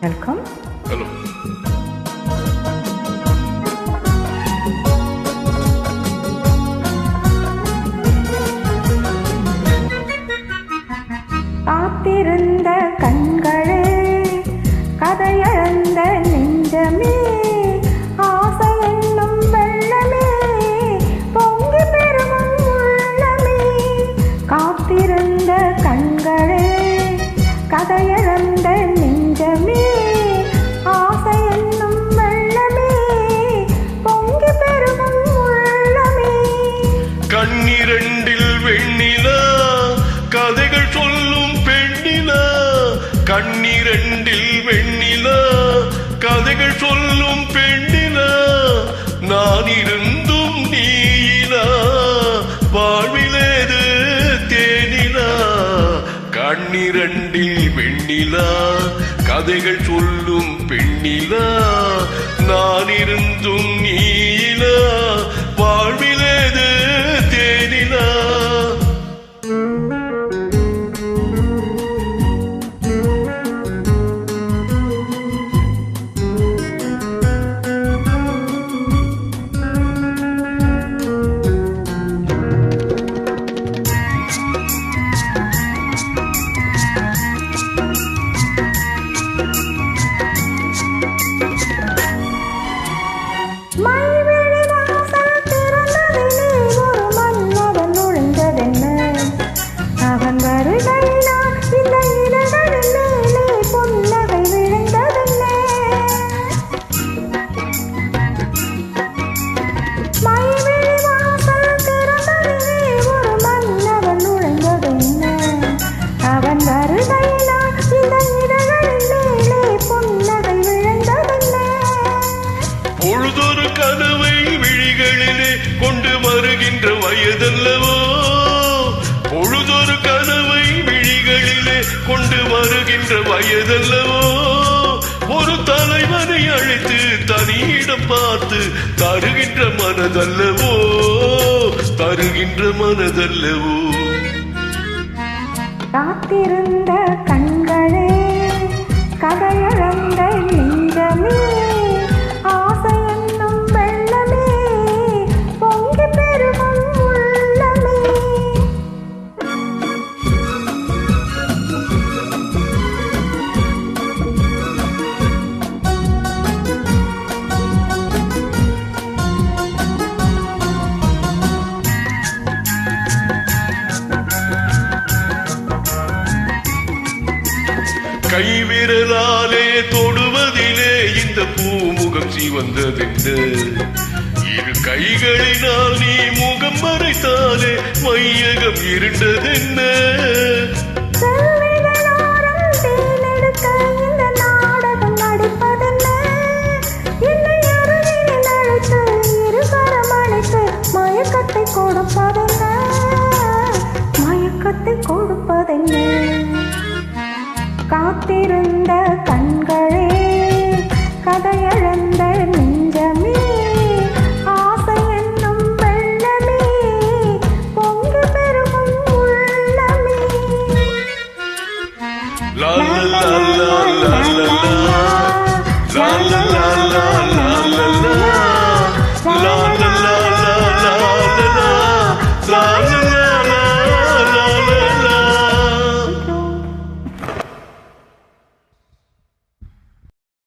Welcome. Hello. காத்திருந்த கண்களே, கதையழந்த நெஞ்சமே, ஆசை என்னும் வெள்ளமே, பொங்கி பெருகும் உள்ளமே. காத்திருந்த கண்களே, கதையழந்த நெஞ்சமே, ஆசை என்னும் வெள்ளமே, பொங்கி பெருகும் உள்ளமே. கண்ணிரண்டில் வெண்ணிலா, கதைகள் சொல்லும் பெண்ணிலா. கண்ணிரண்டில் வெண்ணிலா, கதைகள் சொல்லும் பெண்ணிலா. நான் இருந்தும் நீயிலா, வாழ்விலேது தேனிலா. கண்ணிரண்டில் வெண்ணிலா, கதைகள் சொல்லும் பெண்ணிலா. நான் இருந்தும் நீயிலா, வாழ்விலேது தேனிலா. பொழுதொரு கனவை விழிகளிலே கொண்டு வருகின்ற வயதல்லவோ. பொழுதொரு கனவை விழிகளிலே கொண்டு வருகின்ற வயதல்லவோ. ஒரு தலைவனை அழைத்து தனியிடம் பார்த்து தருகின்ற மனதல்லவோ, தருகின்ற மனதல்லவோ. காத்திருந்த கண்களே, கதையழந்த நெஞ்சமே, ஆசை என்னும் வெள்ளமே, பொங்கி பெருகும் உள்ளமே. கைவிரலாலே தொடுவதிலே இந்த பூமுகம் சிவந்ததென்ன. இரு கைகளினால் நீ முகம் மறைத்தாலே மையகம் இருண்டதென்ன. மயக்கத்தை கொடுப்பதென்ன, மயக்கத்தை கொடுப்பதென்ன. காத்திருந்த